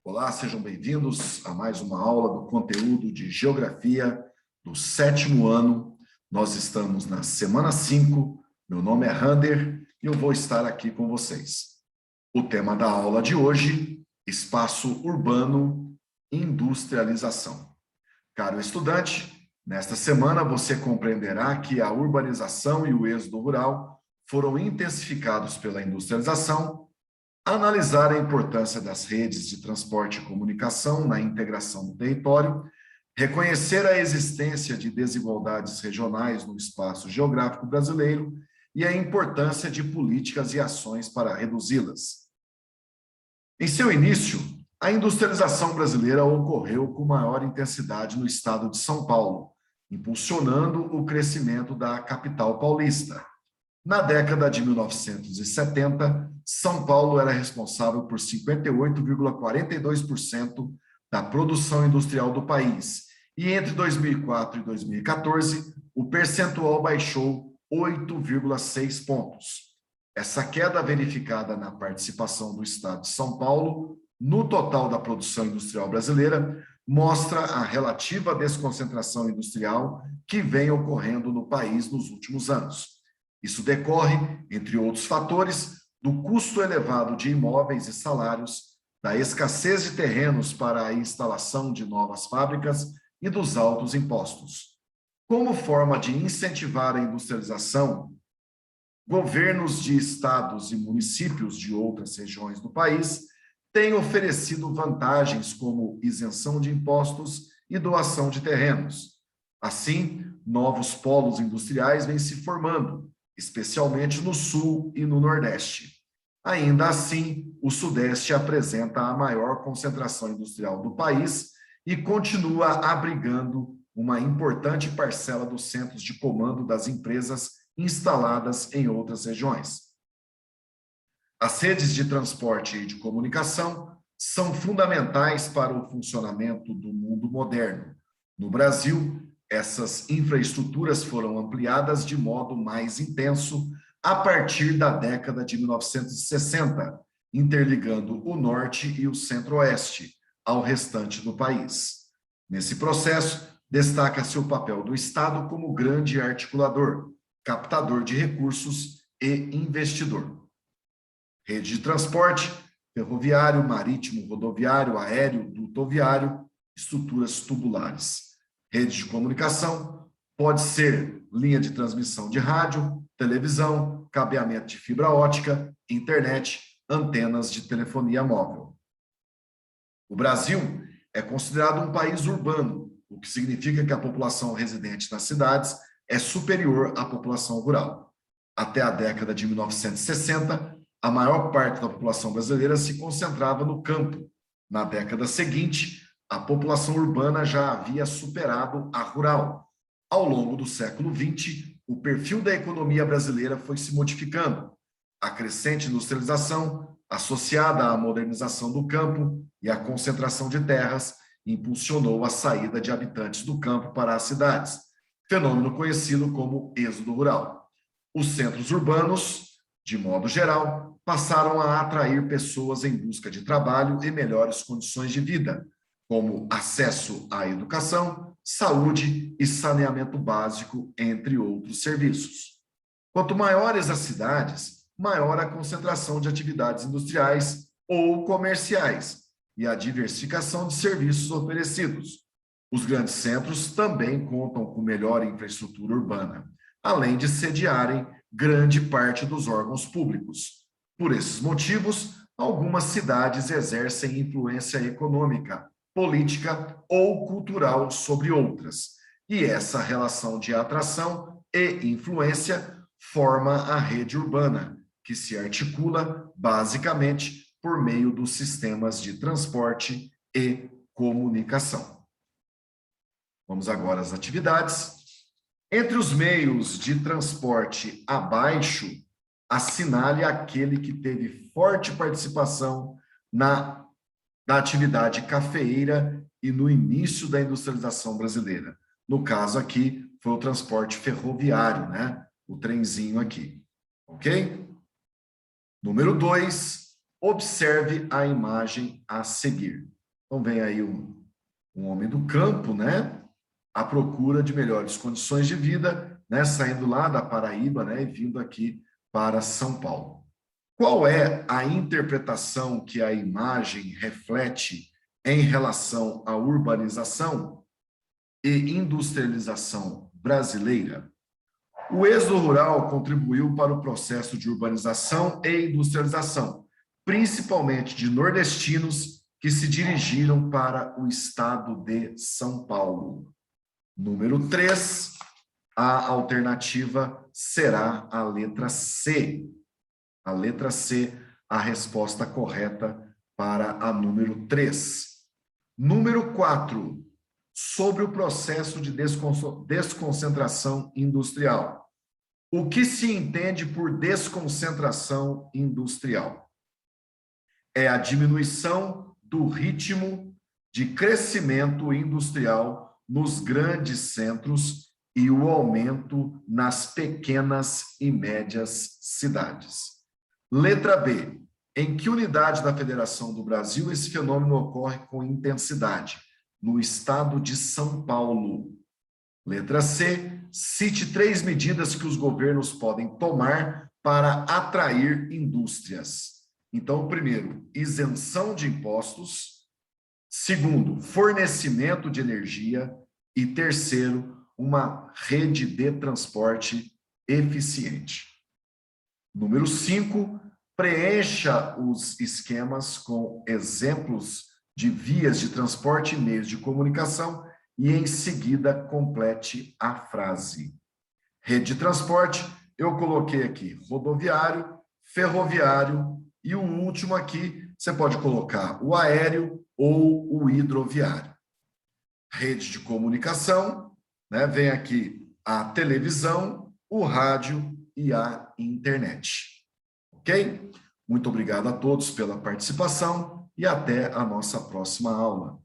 Olá, sejam bem-vindos a mais uma aula do conteúdo de Geografia do 7º ano. Nós estamos na semana 5, meu nome é Rander e eu vou estar aqui com vocês. O tema da aula de hoje, espaço urbano e industrialização. Caro estudante, nesta semana você compreenderá que a urbanização e o êxodo rural foram intensificados pela industrialização, analisar a importância das redes de transporte e comunicação na integração do território, reconhecer a existência de desigualdades regionais no espaço geográfico brasileiro e a importância de políticas e ações para reduzi-las. Em seu início, a industrialização brasileira ocorreu com maior intensidade no estado de São Paulo, impulsionando o crescimento da capital paulista. Na década de 1970, São Paulo era responsável por 58,42% da produção industrial do país, e entre 2004 e 2014, o percentual baixou 8,6 pontos. Essa queda verificada na participação do estado de São Paulo no total da produção industrial brasileira mostra a relativa desconcentração industrial que vem ocorrendo no país nos últimos anos. Isso decorre, entre outros fatores, do custo elevado de imóveis e salários, da escassez de terrenos para a instalação de novas fábricas e dos altos impostos. Como forma de incentivar a industrialização, governos de estados e municípios de outras regiões do país têm oferecido vantagens como isenção de impostos e doação de terrenos. Assim, novos polos industriais vêm se formando, especialmente no Sul e no Nordeste. Ainda assim, o Sudeste apresenta a maior concentração industrial do país e continua abrigando uma importante parcela dos centros de comando das empresas instaladas em outras regiões. As redes de transporte e de comunicação são fundamentais para o funcionamento do mundo moderno. No Brasil, essas infraestruturas foram ampliadas de modo mais intenso a partir da década de 1960, interligando o Norte e o Centro-Oeste ao restante do país. Nesse processo, destaca-se o papel do Estado como grande articulador, captador de recursos e investidor. Rede de transporte, ferroviário, marítimo, rodoviário, aéreo, dutoviário, estruturas tubulares. Rede de comunicação pode ser linha de transmissão de rádio, televisão, cabeamento de fibra ótica, internet, antenas de telefonia móvel. O Brasil é considerado um país urbano, o que significa que a população residente nas cidades é superior à população rural. Até a década de 1960, a maior parte da população brasileira se concentrava no campo. Na década seguinte, a população urbana já havia superado a rural. Ao longo do século XX, o perfil da economia brasileira foi se modificando. A crescente industrialização, associada à modernização do campo e à concentração de terras, impulsionou a saída de habitantes do campo para as cidades, fenômeno conhecido como êxodo rural. Os centros urbanos, de modo geral, passaram a atrair pessoas em busca de trabalho e melhores condições de vida, como acesso à educação, saúde e saneamento básico, entre outros serviços. Quanto maiores as cidades, maior a concentração de atividades industriais ou comerciais e a diversificação de serviços oferecidos. Os grandes centros também contam com melhor infraestrutura urbana, além de sediarem grande parte dos órgãos públicos. Por esses motivos, algumas cidades exercem influência econômica, política ou cultural sobre outras, e essa relação de atração e influência forma a rede urbana, que se articula basicamente por meio dos sistemas de transporte e comunicação. Vamos agora às atividades. Entre os meios de transporte abaixo, assinale aquele que teve forte participação na atividade cafeeira e no início da industrialização brasileira. No caso aqui, foi o transporte ferroviário, né? O trenzinho aqui, ok? Número 2, observe a imagem a seguir. Então, vem aí um homem do campo, né? À procura de melhores condições de vida, né? Saindo lá da Paraíba, né? E vindo aqui para São Paulo. Qual é a interpretação que a imagem reflete em relação à urbanização e industrialização brasileira? O êxodo rural contribuiu para o processo de urbanização e industrialização, principalmente de nordestinos que se dirigiram para o estado de São Paulo. Número 3, a alternativa será a letra C. A letra C, a resposta correta para a número 3. Número 4, sobre o processo de desconcentração industrial. O que se entende por desconcentração industrial? É a diminuição do ritmo de crescimento industrial nos grandes centros e o aumento nas pequenas e médias cidades. Letra B. Em que unidade da Federação do Brasil esse fenômeno ocorre com intensidade? No estado de São Paulo. Letra C. Cite 3 medidas que os governos podem tomar para atrair indústrias. Então, primeiro, isenção de impostos. Segundo, fornecimento de energia. E terceiro, uma rede de transporte eficiente. Número 5, preencha os esquemas com exemplos de vias de transporte e meios de comunicação e, em seguida, complete a frase. Rede de transporte, eu coloquei aqui rodoviário, ferroviário e o último aqui, você pode colocar o aéreo ou o hidroviário. Rede de comunicação, né? Vem aqui a televisão, o rádio e a internet. Ok? Muito obrigado a todos pela participação e até a nossa próxima aula.